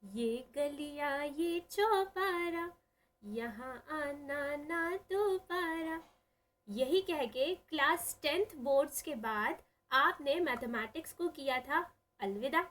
ये गलियां ये चौबारा, यहाँ आना ना दोबारा। यही कह के क्लास 10th बोर्ड्स के बाद आपने मैथमेटिक्स को किया था अलविदा।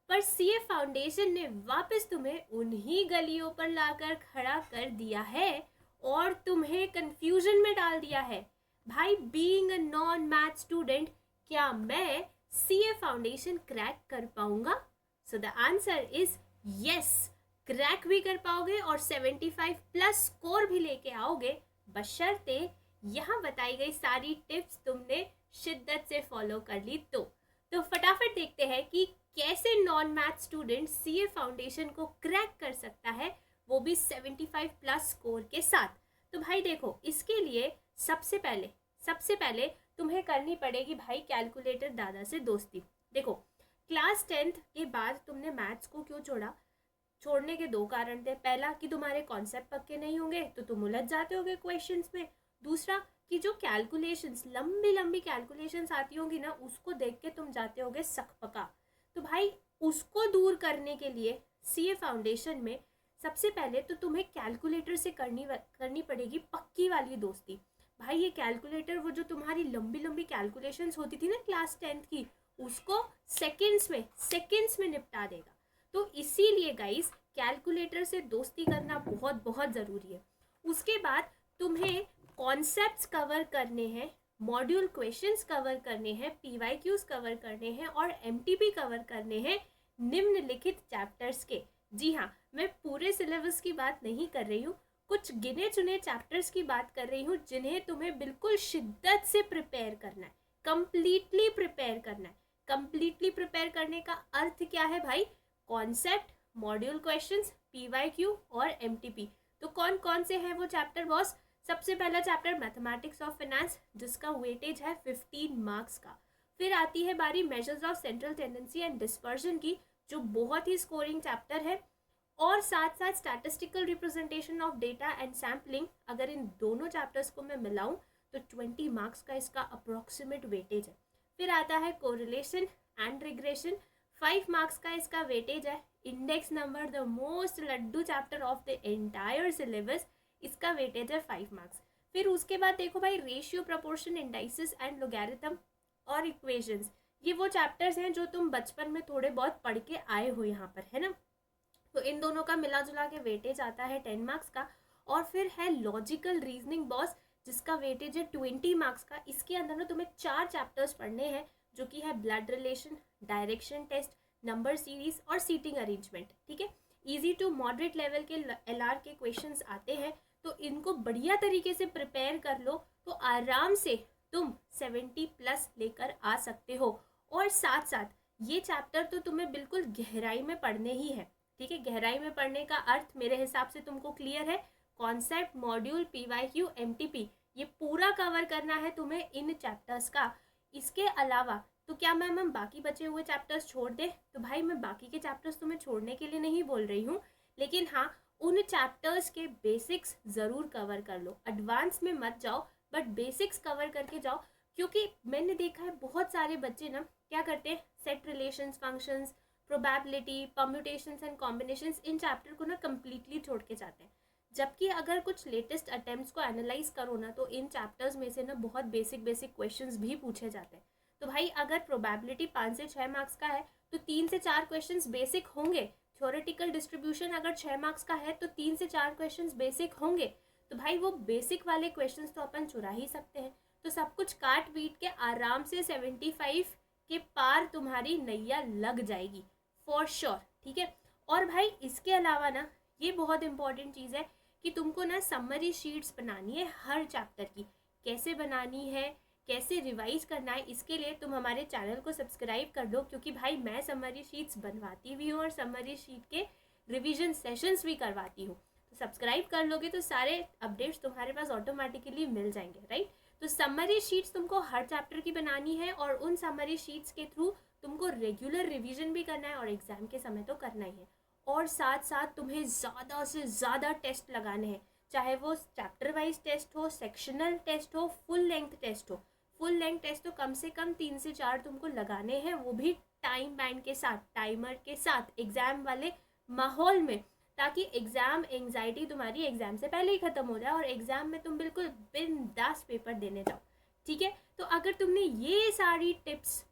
पर सीए फाउंडेशन ने वापस तुम्हें उन्हीं गलियों पर लाकर खड़ा कर दिया है और तुम्हें कंफ्यूजन में डाल दिया है। भाई, being a non math student, क्या मैं सीए फाउंडेशन क्रैक कर पाऊंगा? So the answer is yes, crack भी कर पाओगे और 75 प्लस स्कोर भी लेके आओगे, बशर्ते यहाँ बताई गई सारी टिप्स तुमने शिद्दत से फॉलो कर ली तो फटाफट देखते हैं कि कैसे non math student CA foundation को क्रैक कर सकता है, वो भी 75 प्लस स्कोर के साथ। तो भाई देखो, इसके लिए सबसे पहले तुम्हें करनी पड़ेगी भाई कैलकुलेटर दादा से दोस्ती। देखो, क्लास 10th के बाद तुमने मैथ्स को क्यों छोड़ा? छोड़ने के दो कारण थे। पहला कि तुम्हारे कॉन्सेप्ट पक्के नहीं होंगे तो तुम उलझ जाते होगे क्वेश्चंस में। दूसरा कि जो कैलकुलेशंस, लंबी लंबी कैलकुलेशंस आती होंगी ना, उसको देख के तुम जाते होगे सकपका। तो भाई, उसको दूर करने के लिए सीए फाउंडेशन में सबसे पहले तो तुम्हें कैलकुलेटर से करनी पड़ेगी पक्की वाली दोस्ती। भाई, ये कैलकुलेटर, वो जो तुम्हारी लंबी लंबी कैलकुलेशंस होती थी ना क्लास 10th की, उसको सेकेंड्स में निपटा देगा। तो इसीलिए गाइस, कैलकुलेटर से दोस्ती करना बहुत बहुत ज़रूरी है। उसके बाद तुम्हें कॉन्सेप्ट्स कवर करने हैं, मॉड्यूल क्वेश्चंस कवर करने हैं, पीवाईक्यूज कवर करने हैं और एमटीपी कवर करने हैं निम्नलिखित चैप्टर्स के। जी हाँ, मैं पूरे सिलेबस की बात नहीं कर रही हूँ, कुछ गिने चुने चैप्टर्स की बात कर रही हूँ जिन्हें तुम्हें बिल्कुल शिद्दत से प्रिपेयर करना है, कंप्लीटली प्रिपेयर करना है। कंप्लीटली प्रिपेयर करने का अर्थ क्या है भाई? कॉन्सेप्ट, मॉड्यूल क्वेश्चंस, पीवाईक्यू और एमटीपी। तो कौन कौन से हैं वो चैप्टर बॉस? सबसे पहला चैप्टर मैथमेटिक्स ऑफ फाइनेंस, जिसका वेटेज है 15 मार्क्स का। फिर आती है बारी measures of central tendency and dispersion की, जो बहुत ही स्कोरिंग चैप्टर है। और साथ साथ statistical representation of data and sampling. अगर इन दोनों चैप्टर्स को मैं मिलाऊं तो 20 मार्क्स का इसका अप्रोक्सीमेट वेटेज है। फिर आता है कोरिलेशन एंड रिग्रेशन, 5 मार्क्स का इसका वेटेज है। Index number, the most laddoo chapter of the entire syllabus, इसका वेटेज है 5 मार्क्स। फिर उसके बाद देखो भाई, ratio, proportion, indices and logarithm और इक्वेशंस, ये वो चैप्टर्स हैं जो तुम बचपन में थोड़े बहुत पढ़ के आए हो यहाँ पर, है ना। तो इन दोनों का मिला जुला के वेटेज आता है 10 मार्क्स का। और फिर है लॉजिकल रीजनिंग बॉस, जिसका वेटेज है 20 मार्क्स का। इसके अंदर ना तुम्हें 4 चैप्टर्स पढ़ने हैं, जो कि है blood relation, direction test, number series और सीटिंग अरेंजमेंट। ठीक है, इजी टू मॉडरेट लेवल के एलआर के क्वेश्चंस आते हैं, तो इनको बढ़िया तरीके से प्रिपेयर कर लो तो आराम से तुम 70 प्लस लेकर आ सकते हो। और साथ साथ ये चैप्टर तो तुम्हें बिल्कुल गहराई में पढ़ने ही है। ठीक है, गहराई में पढ़ने का अर्थ मेरे हिसाब से तुमको क्लियर है। कॉन्सेप्ट, मॉड्यूल, पीवाईक्यू, एमटीपी, ये पूरा कवर करना है तुम्हें इन चैप्टर्स का। इसके अलावा तो क्या मैम हम बाकी बचे हुए चैप्टर्स छोड़ दें? तो भाई, मैं बाकी के चैप्टर्स तुम्हें छोड़ने के लिए नहीं बोल रही हूँ, लेकिन हाँ, उन चैप्टर्स के बेसिक्स ज़रूर कवर कर लो। एडवांस में मत जाओ, बट बेसिक्स कवर करके जाओ। क्योंकि मैंने देखा है बहुत सारे बच्चे ना क्या करते हैं, set relations, functions, probability, permutations and combinations, in chapter को ना कम्प्लीटली छोड़ के जाते हैं। जबकि अगर कुछ लेटेस्ट अटेम्प्ट्स को एनालाइज करो ना, तो इन चैप्टर्स में से ना बहुत बेसिक बेसिक क्वेश्चंस भी पूछे जाते हैं। तो भाई, अगर प्रोबेबिलिटी 5 से 6 मार्क्स का है तो 3 से 4 क्वेश्चंस बेसिक होंगे। थ्योरेटिकल डिस्ट्रीब्यूशन अगर 6 मार्क्स का है तो 3 से 4 क्वेश्चंस बेसिक होंगे। तो भाई, वो बेसिक वाले क्वेश्चंस तो अपन चुरा ही सकते हैं। तो सब कुछ काट पीट के आराम से 75 के पार तुम्हारी नैया लग जाएगी फॉर श्योर। ठीक है, और भाई इसके अलावा ना, ये बहुत इंपॉर्टेंट चीज़ है कि तुमको ना समरी शीट्स बनानी है हर चैप्टर की। कैसे बनानी है, कैसे रिवाइज करना है, इसके लिए तुम हमारे चैनल को सब्सक्राइब कर दो, क्योंकि भाई मैं समरी शीट्स बनवाती भी हूँ और समरी शीट के रिवीजन सेशंस भी करवाती हूँ। तो सब्सक्राइब कर लोगे तो सारे अपडेट्स तुम्हारे पास ऑटोमेटिकली मिल जाएंगे, राइट। तो समरी शीट्स तुमको हर चैप्टर की बनानी है और उन समरी शीट्स के थ्रू तुमको रेगुलर रिवीजन भी करना है और एग्जाम के समय तो करना ही है। और साथ साथ तुम्हें ज़्यादा से ज़्यादा टेस्ट लगाने हैं, चाहे वो चैप्टर वाइज टेस्ट हो, सेक्शनल टेस्ट हो, फुल लेंथ टेस्ट हो। फुल लेंथ टेस्ट तो कम से कम 3 से 4 तुमको लगाने हैं, वो भी टाइम बैंड के साथ, टाइमर के साथ, एग्जाम वाले माहौल में, ताकि एग्ज़ाम एंजाइटी तुम्हारी एग्ज़ाम से पहले ही ख़त्म हो जाए और एग्ज़ाम में तुम बिल्कुल बिंदास पेपर देने जाओ। ठीक है, तो अगर तुमने ये सारी टिप्स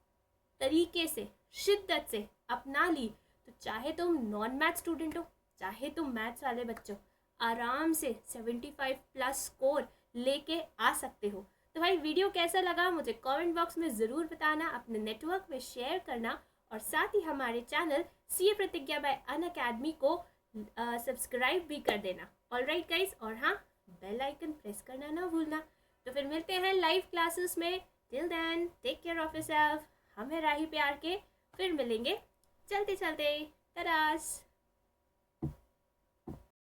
तरीके से शिद्दत से अपना ली तो चाहे तुम नॉन मैथ स्टूडेंट हो चाहे तुम मैथ्स वाले बच्चो, आराम से 75+ स्कोर लेके आ सकते हो। तो भाई वीडियो कैसा लगा मुझे कमेंट बॉक्स में ज़रूर बताना, अपने नेटवर्क में शेयर करना और साथ ही हमारे चैनल सीए प्रतिज्ञा बाय अनअकैडमी को सब्सक्राइब भी कर देना। ऑलराइट गाइस, और हाँ, बेल आइकन प्रेस करना ना भूलना। तो फिर मिलते हैं लाइव क्लासेस में। Till then take care of yourself. हम हैं राही प्यार के, फिर मिलेंगे चलते चलते। तरास।